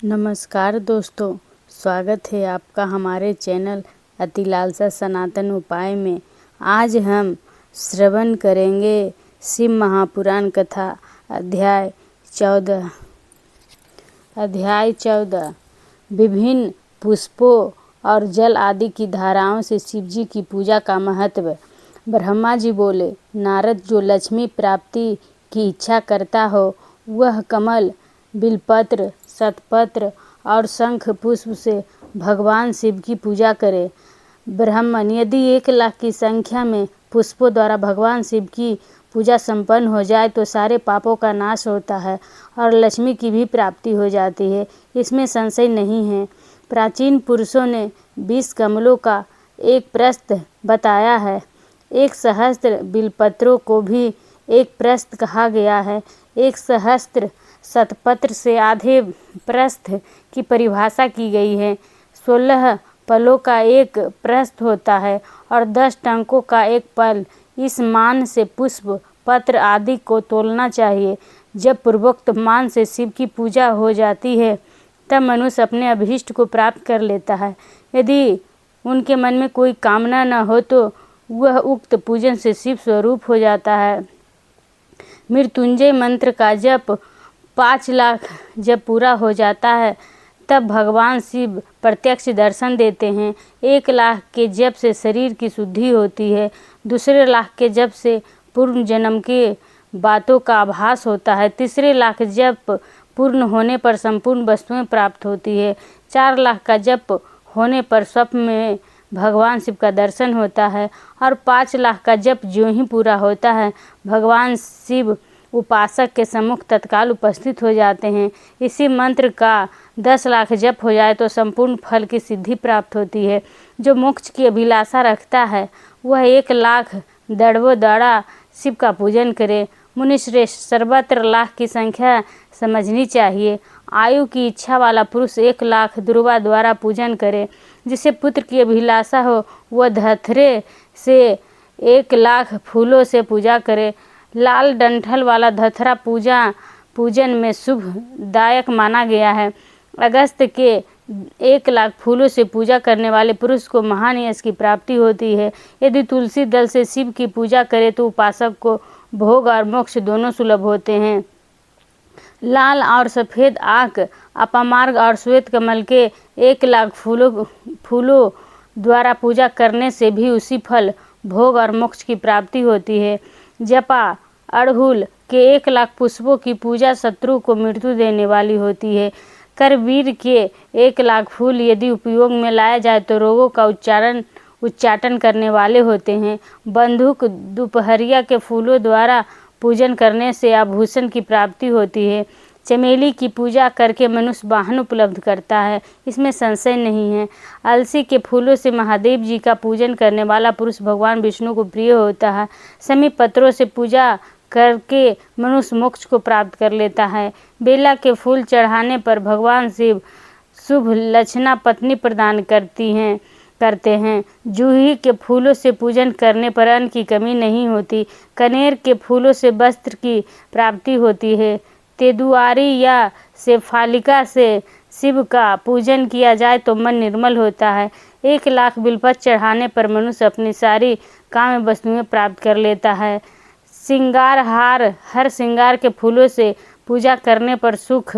नमस्कार दोस्तों, स्वागत है आपका हमारे चैनल अति लालसा सनातन उपाय में। आज हम श्रवण करेंगे शिव महापुराण कथा अध्याय 14। विभिन्न पुष्पों और जल आदि की धाराओं से शिवजी की पूजा का महत्व। ब्रह्मा जी बोले, नारद, जो लक्ष्मी प्राप्ति की इच्छा करता हो वह कमल, बिलपत्र, शतपत्र और शंख पुष्प से भगवान शिव की पूजा करे। ब्राह्मण, यदि 1,00,000 की संख्या में पुष्पों द्वारा भगवान शिव की पूजा संपन्न हो जाए तो सारे पापों का नाश होता है और लक्ष्मी की भी प्राप्ति हो जाती है, इसमें संशय नहीं है। प्राचीन पुरुषों ने 20 कमलों का एक प्रस्थ बताया है। 1 सहस्त्र बिलपत्रों को भी एक प्रस्थ कहा गया है। 1 सहस्त्र शतपत्र से आधे प्रस्थ की परिभाषा की गई है। 16 पलों का एक प्रस्थ होता है और 10 टंकों का एक पल। इस मान से पुष्प, पत्र आदि को तोलना चाहिए। जब पूर्वोक्त मान से शिव की पूजा हो जाती है तब मनुष्य अपने अभीष्ट को प्राप्त कर लेता है। यदि उनके मन में कोई कामना न हो तो वह उक्त पूजन से शिव स्वरूप हो जाता है। मृत्युंजय मंत्र का जप 5 लाख जब पूरा हो जाता है तब भगवान शिव प्रत्यक्ष दर्शन देते हैं। 1 लाख के जप से शरीर की शुद्धि होती है। दूसरे लाख के जप से पूर्व जन्म के बातों का आभास होता है। तीसरे लाख जप पूर्ण होने पर संपूर्ण वस्तुएं प्राप्त होती है। 4 लाख का जप होने पर स्वप्न में भगवान शिव का दर्शन होता है और 5 लाख का जप ज्यों ही पूरा होता है भगवान शिव उपासक के सम्मुख तत्काल उपस्थित हो जाते हैं। इसी मंत्र का 10 लाख जप हो जाए तो संपूर्ण फल की सिद्धि प्राप्त होती है। जो मोक्ष की अभिलाषा रखता है वह 1 लाख दड़वों दाड़ा शिव का पूजन करे। मुनिश्रेष्ठ, सर्वत्र लाख की संख्या समझनी चाहिए। आयु की इच्छा वाला पुरुष 1 लाख दुर्वा द्वारा पूजन करे। जिसे पुत्र की अभिलाषा हो वह धतरे से 1 लाख फूलों से पूजा करे। लाल डंठल वाला धतरा पूजन में शुभदायक माना गया है। अगस्त के 1 लाख फूलों से पूजा करने वाले पुरुष को महान यश की प्राप्ति होती है। यदि तुलसी दल से शिव की पूजा करे तो उपासक को भोग और मोक्ष दोनों सुलभ होते हैं। लाल और सफ़ेद आक, अपामार्ग और श्वेत कमल के 1 लाख फूलों द्वारा पूजा करने से भी उसी फल, भोग और मोक्ष की प्राप्ति होती है। जपा अड़हुल के 1 लाख पुष्पों की पूजा शत्रु को मृत्यु देने वाली होती है। करवीर के 1 लाख फूल यदि उपयोग में लाया जाए तो रोगों का उच्चाटन करने वाले होते हैं। बंदूक दोपहरिया के फूलों द्वारा पूजन करने से आभूषण की प्राप्ति होती है। चमेली की पूजा करके मनुष्य वाहन उपलब्ध करता है, इसमें संशय नहीं है। अलसी के फूलों से महादेव जी का पूजन करने वाला पुरुष भगवान विष्णु को प्रिय होता है। समी पत्रों से पूजा करके मनुष्य मोक्ष को प्राप्त कर लेता है। बेला के फूल चढ़ाने पर भगवान शिव शुभ लक्षणा पत्नी प्रदान करते हैं। जूही के फूलों से पूजन करने पर अन्न की कमी नहीं होती। कनेर के फूलों से वस्त्र की प्राप्ति होती है। तेदुआरी या शेफालिका से शिव का पूजन किया जाए तो मन निर्मल होता है। 1 लाख बिलपत्र चढ़ाने पर मनुष्य अपनी सारी काम्य वस्तुएं प्राप्त कर लेता है। श्रृंगार हार, हर श्रृंगार के फूलों से पूजा करने पर सुख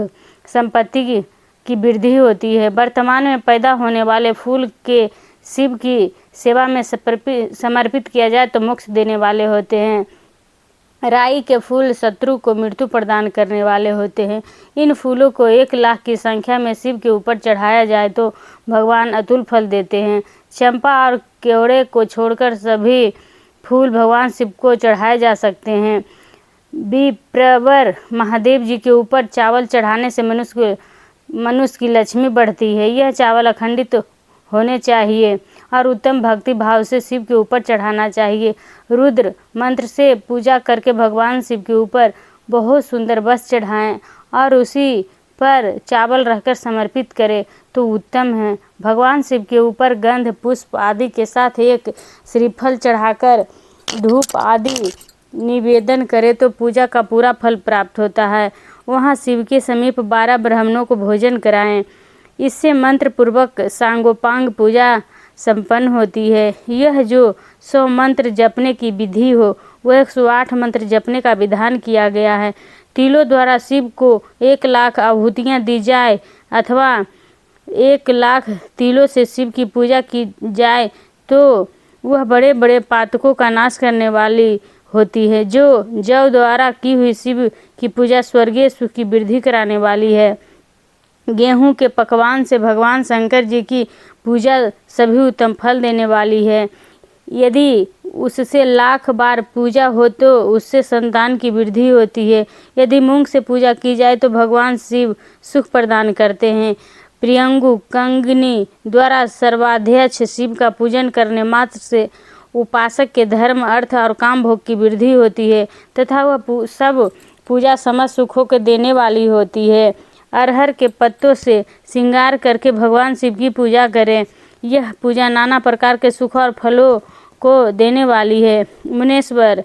संपत्ति की वृद्धि होती है। वर्तमान में पैदा होने वाले फूल के शिव की सेवा में समर्पित किया जाए तो मोक्ष देने वाले होते हैं। राई के फूल शत्रु को मृत्यु प्रदान करने वाले होते हैं। इन फूलों को 1 लाख की संख्या में शिव के ऊपर चढ़ाया जाए तो भगवान अतुल फल देते हैं। चंपा और केवड़े को छोड़कर सभी फूल भगवान शिव को चढ़ाए जा सकते हैं। विप्रवर महादेव जी के ऊपर चावल चढ़ाने से मनुष्य की लक्ष्मी बढ़ती है। यह चावल अखंडित होने चाहिए और उत्तम भक्ति भाव से शिव के ऊपर चढ़ाना चाहिए। रुद्र मंत्र से पूजा करके भगवान शिव के ऊपर बहुत सुंदर वस्त्र चढ़ाएं और उसी पर चावल रखकर समर्पित करें तो उत्तम है। भगवान शिव के ऊपर गंध, पुष्प आदि के साथ एक श्रीफल चढ़ाकर धूप आदि निवेदन करे तो पूजा का पूरा फल प्राप्त होता है। वहाँ शिव के समीप 12 ब्राह्मणों को भोजन कराएं। इससे मंत्र पूर्वक सांगोपांग पूजा संपन्न होती है। यह जो 100 मंत्र जपने की विधि हो वह 108 मंत्र जपने का विधान किया गया है। तिलों द्वारा शिव को 1 लाख आहुतियाँ दी जाए अथवा 1 लाख तिलों से शिव की पूजा की जाए तो वह बड़े बड़े पातकों का नाश करने वाली होती है। जो जव द्वारा की हुई शिव की पूजा स्वर्गीय सुख की वृद्धि कराने वाली है। गेहूं के पकवान से भगवान शंकर जी की पूजा सभी उत्तम फल देने वाली है। यदि उससे 1,00,000 बार पूजा हो तो उससे संतान की वृद्धि होती है। यदि मूंग से पूजा की जाए तो भगवान शिव सुख प्रदान करते हैं। प्रियंगु कंगनी द्वारा सर्वाध्यक्ष शिव का पूजन करने मात्र से उपासक के धर्म, अर्थ और काम भोग की वृद्धि होती है तथा वह सब पूजा समस्त सुखों के देने वाली होती है। अरहर के पत्तों से श्रृंगार करके भगवान शिव की पूजा करें। यह पूजा नाना प्रकार के सुख और फलों को देने वाली है। मुनेश्वर,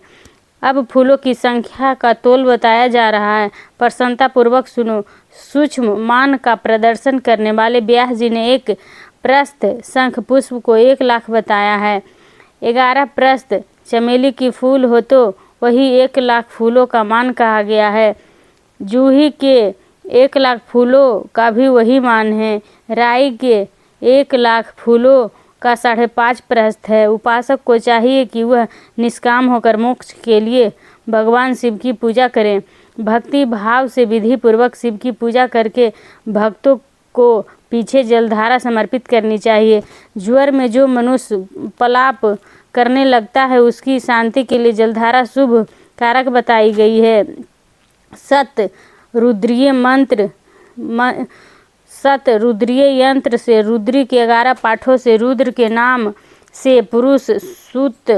अब फूलों की संख्या का तोल बताया जा रहा है, प्रसन्नता पूर्वक सुनो। सूक्ष्म मान का प्रदर्शन करने वाले व्यास जी ने एक प्रस्थ शंख पुष्प को 1 लाख बताया है। 11 प्रस्थ चमेली की फूल हो तो वही 1 लाख फूलों का मान कहा गया है। जूही के 1 लाख फूलों का भी वही मान है। राई के 1 लाख फूलों का 5.5 प्रस्थ है। उपासक को चाहिए कि वह निष्काम होकर मोक्ष के लिए भगवान शिव की पूजा करें। भक्ति भाव से विधि पूर्वक शिव की पूजा करके भक्तों को पीछे जलधारा समर्पित करनी चाहिए। ज्वर में जो मनुष्य पलाप करने लगता है उसकी शांति के लिए जलधारा शुभ कारक बताई गई है। सत रुद्रीय यंत्र से रुद्री के 11 पाठों से रुद्र के नाम से पुरुष सूत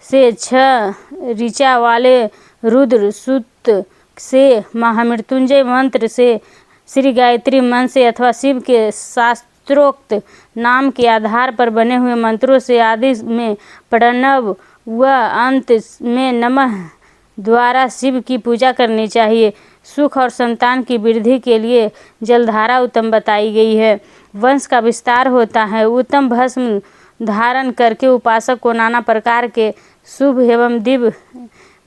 से 6 ऋचा वाले रुद्र सूत से महामृत्युंजय मंत्र से श्री गायत्री मंत्र से अथवा शिव के शास्त्रोक्त नाम के आधार पर बने हुए मंत्रों से आदि में प्रणव व अंत में नमः द्वारा शिव की पूजा करनी चाहिए। सुख और संतान की वृद्धि के लिए जलधारा उत्तम बताई गई है। वंश का विस्तार होता है। उत्तम भस्म धारण करके उपासक को नाना प्रकार के शुभ एवं दिव्य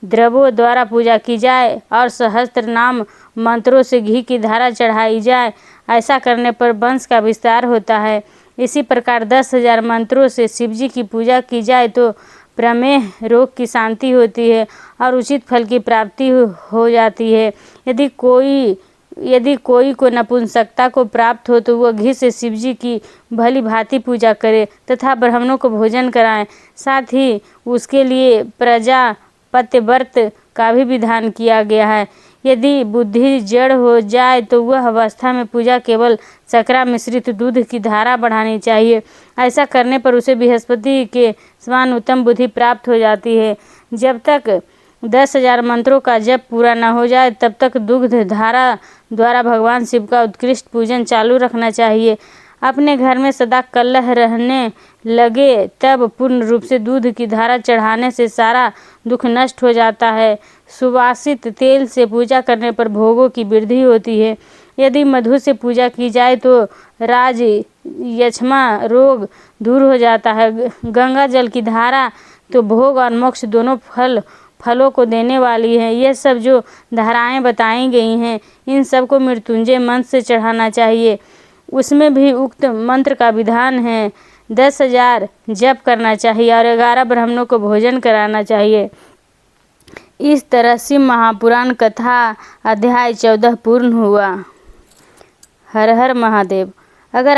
द्रव्यों द्वारा पूजा की जाए और सहस्त्र नाम मंत्रों से घी की धारा चढ़ाई जाए। ऐसा करने पर वंश का विस्तार होता है। इसी प्रकार 10,000 मंत्रों से शिवजी की पूजा की जाए तो प्रमेह रोग की शांति होती है और उचित फल की प्राप्ति हो जाती है। यदि कोई को नपुंसकता को प्राप्त हो तो वह घी से शिवजी की भली भांति पूजा करे तथा ब्राह्मणों को भोजन कराएं। साथ ही उसके लिए प्रजापत्य व्रत का भी विधान किया गया है। यदि बुद्धि जड़ हो जाए तो वह अवस्था में पूजा केवल चक्रा मिश्रित दूध की धारा बढ़ानी चाहिए। ऐसा करने पर उसे बृहस्पति के समान उत्तम बुद्धि प्राप्त हो जाती है। जब तक 10,000 मंत्रों का जप पूरा न हो जाए तब तक दुग्ध धारा द्वारा भगवान शिव का उत्कृष्ट पूजन चालू रखना चाहिए। अपने घर में सदा कलह रहने लगे तब पूर्ण रूप से दूध की धारा चढ़ाने से सारा दुख नष्ट हो जाता है। सुवासित तेल से पूजा करने पर भोगों की वृद्धि होती है। यदि मधु से पूजा की जाए तो राज यक्ष्मा रोग दूर हो जाता है। गंगा जल की धारा तो भोग और मोक्ष दोनों फलों को देने वाली है। ये सब जो धाराएं बताई गई हैं इन सब को मृत्युंजय मंत्र से चढ़ाना चाहिए। उसमें भी उक्त मंत्र का विधान है। 10,000 जप करना चाहिए और 11 ब्राह्मणों को भोजन कराना चाहिए। इस तरह शिव महापुराण कथा अध्याय 14 पूर्ण हुआ। हर हर महादेव।